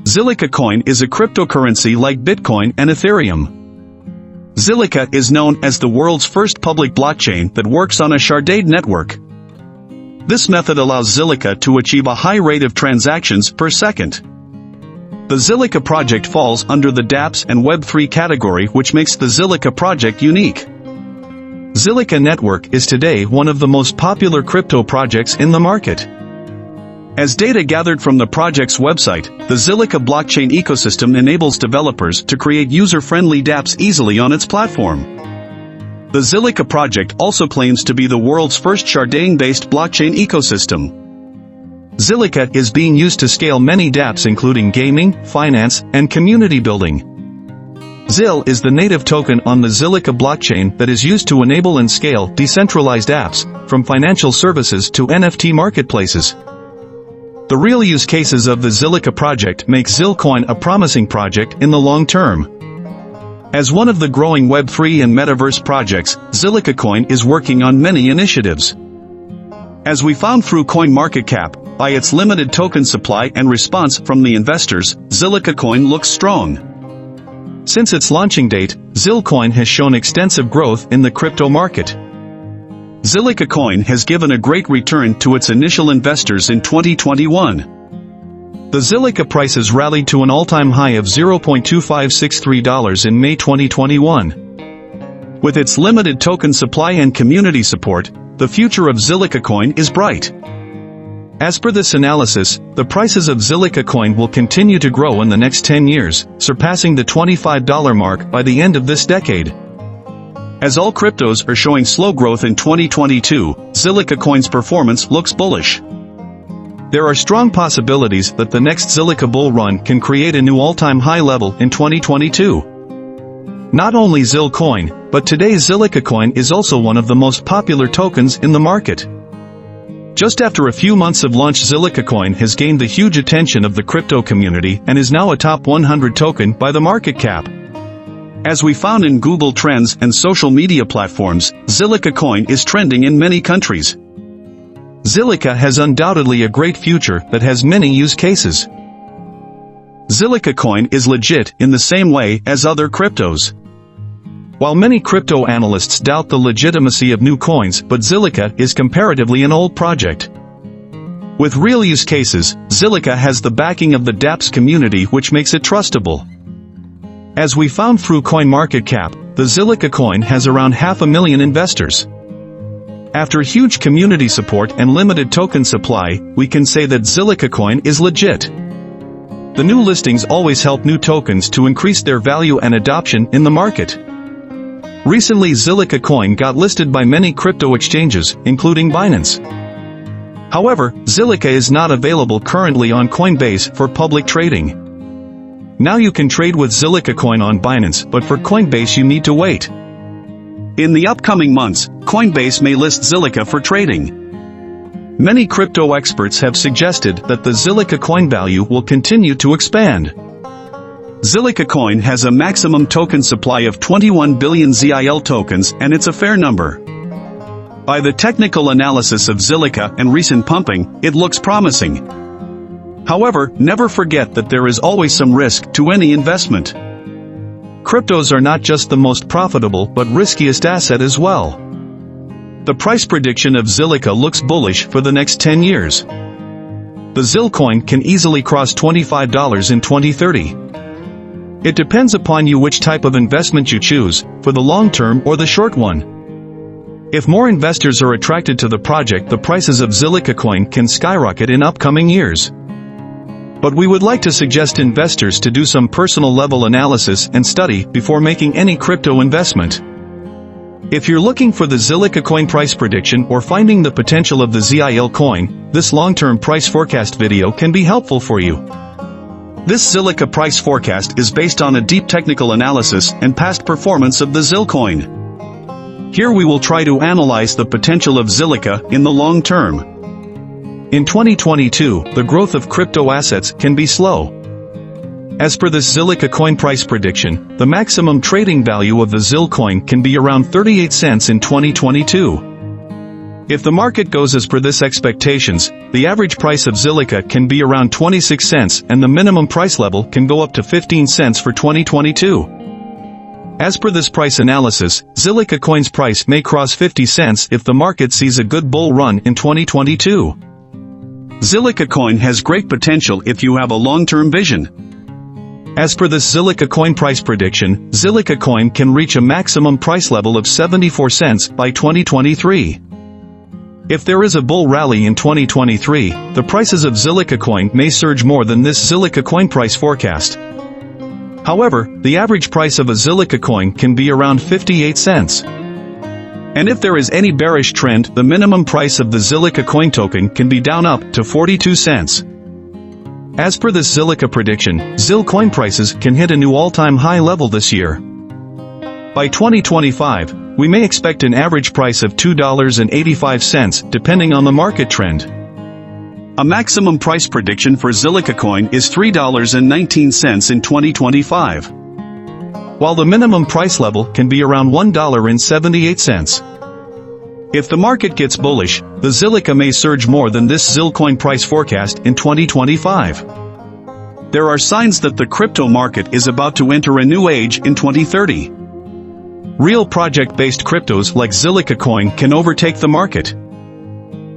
Zilliqa Coin is a cryptocurrency like Bitcoin and Ethereum. Zilliqa is known as the world's first public blockchain that works on a sharded network. This method allows Zilliqa to achieve a high rate of transactions per second. The Zilliqa project falls under the dApps and Web3 category, which makes the Zilliqa project unique. Zilliqa Network is today one of the most popular crypto projects in the market. As data gathered from the project's website, the Zilliqa blockchain ecosystem enables developers to create user-friendly dApps easily on its platform. The Zilliqa project also claims to be the world's first sharding-based blockchain ecosystem. Zilliqa is being used to scale many dApps including gaming, finance, and community building. ZIL is the native token on the Zilliqa blockchain that is used to enable and scale decentralized apps, from financial services to NFT marketplaces. The real use cases of the Zilliqa project make ZIL Coin a promising project in the long term. As one of the growing Web3 and metaverse projects, Zilliqa Coin is working on many initiatives. As we found through CoinMarketCap, by its limited token supply and response from the investors, Zilliqa Coin looks strong. Since its launching date, ZIL Coin has shown extensive growth in the crypto market. Zilliqa Coin has given a great return to its initial investors in 2021. The Zilliqa prices rallied to an all-time high of $0.2563 in May 2021. With its limited token supply and community support, the future of Zilliqa Coin is bright. As per this analysis, the prices of Zilliqa Coin will continue to grow in the next 10 years, surpassing the $25 mark by the end of this decade. As all cryptos are showing slow growth in 2022, Zilliqa Coin's performance looks bullish. There are strong possibilities that the next Zilliqa bull run can create a new all-time high level in 2022. Not only ZIL Coin, but today's Zilliqa Coin is also one of the most popular tokens in the market. Just after a few months of launch, Zilliqa Coin has gained the huge attention of the crypto community and is now a top 100 token by the market cap. As we found in Google Trends and social media platforms, Zilliqa Coin is trending in many countries. Zilliqa has undoubtedly a great future that has many use cases. Zilliqa Coin is legit in the same way as other cryptos. While many crypto analysts doubt the legitimacy of new coins, but Zilliqa is comparatively an old project. With real use cases, Zilliqa has the backing of the dApps community, which makes it trustable. As we found through CoinMarketCap, the Zilliqa Coin has around 500,000 investors. After huge community support and limited token supply, we can say that Zilliqa Coin is legit. The new listings always help new tokens to increase their value and adoption in the market. Recently, Zilliqa Coin got listed by many crypto exchanges, including Binance. However, Zilliqa is not available currently on Coinbase for public trading. Now you can trade with Zilliqa Coin on Binance, but for Coinbase you need to wait. In the upcoming months, Coinbase may list Zilliqa for trading. Many crypto experts have suggested that the Zilliqa Coin value will continue to expand. Zilliqa Coin has a maximum token supply of 21 billion ZIL tokens, and it's a fair number. By the technical analysis of Zilliqa and recent pumping, it looks promising. However, never forget that there is always some risk to any investment. Cryptos are not just the most profitable but riskiest asset as well. The price prediction of Zilliqa looks bullish for the next 10 years. The ZIL Coin can easily cross $25 in 2030. It depends upon you which type of investment you choose, for the long term or the short one. If more investors are attracted to the project, the prices of Zilliqa Coin can skyrocket in upcoming years. But we would like to suggest investors to do some personal level analysis and study before making any crypto investment. If you're looking for the Zilliqa Coin price prediction or finding the potential of the ZIL Coin, this long-term price forecast video can be helpful for you. This Zilliqa price forecast is based on a deep technical analysis and past performance of the ZIL Coin. Here we will try to analyze the potential of Zilliqa in the long term. In 2022, the growth of crypto assets can be slow. As per this Zilliqa Coin price prediction, the maximum trading value of the ZIL Coin can be around 38 cents in 2022. If the market goes as per this expectations, the average price of Zilliqa can be around 26 cents and the minimum price level can go up to 15 cents for 2022. As per this price analysis, Zilliqa Coin's price may cross 50 cents if the market sees a good bull run in 2022. Zilliqa Coin has great potential if you have a long-term vision. As per this Zilliqa Coin Price Prediction, Zilliqa Coin can reach a maximum price level of 74 cents by 2023. If there is a bull rally in 2023, the prices of Zilliqa Coin may surge more than this Zilliqa Coin price forecast. However, the average price of a Zilliqa Coin can be around 58 cents. And if there is any bearish trend, the minimum price of the Zilliqa Coin token can be down up to 42 cents. As per this Zilliqa prediction, ZIL coin prices can hit a new all-time high level this year. By 2025, we may expect an average price of $2.85 depending on the market trend. A maximum price prediction for Zilliqa Coin is $3.19 in 2025. While the minimum price level can be around $1.78. If the market gets bullish, the Zilliqa may surge more than this ZIL coin price forecast in 2025. There are signs that the crypto market is about to enter a new age in 2030. Real project-based cryptos like Zilliqa Coin can overtake the market.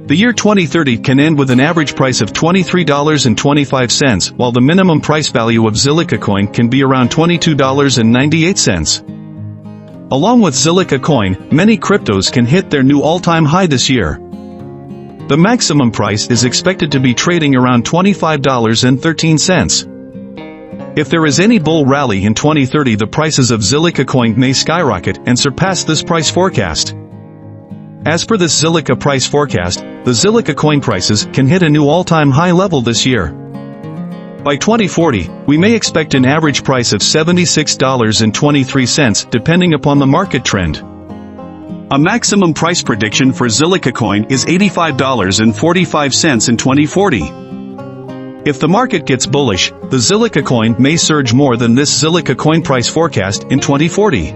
The year 2030 can end with an average price of $23.25, while the minimum price value of Zilliqa Coin can be around $22.98. Along with Zilliqa Coin, many cryptos can hit their new all-time high this year. The maximum price is expected to be trading around $25.13. If there is any bull rally in 2030, the prices of Zilliqa Coin may skyrocket and surpass this price forecast. As per this Zilliqa price forecast, the Zilliqa Coin prices can hit a new all-time high level this year. By 2040, we may expect an average price of $76.23 depending upon the market trend. A maximum price prediction for Zilliqa Coin is $85.45 in 2040. If the market gets bullish, the Zilliqa Coin may surge more than this Zilliqa Coin price forecast in 2040.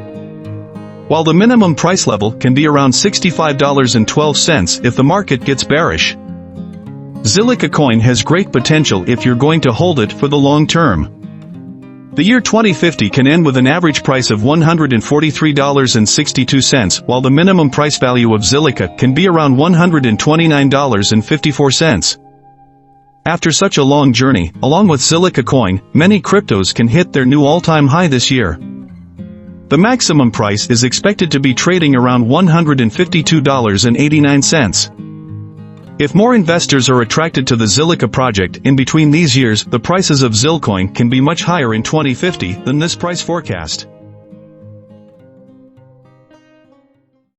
While the minimum price level can be around $65.12 if the market gets bearish. Zilliqa Coin has great potential if you're going to hold it for the long term. The year 2050 can end with an average price of $143.62, while the minimum price value of Zilliqa can be around $129.54. After such a long journey, along with Zilliqa Coin, many cryptos can hit their new all-time high this year. The maximum price is expected to be trading around $152.89. If more investors are attracted to the Zilliqa project in between these years, the prices of ZIL Coin can be much higher in 2050 than this price forecast.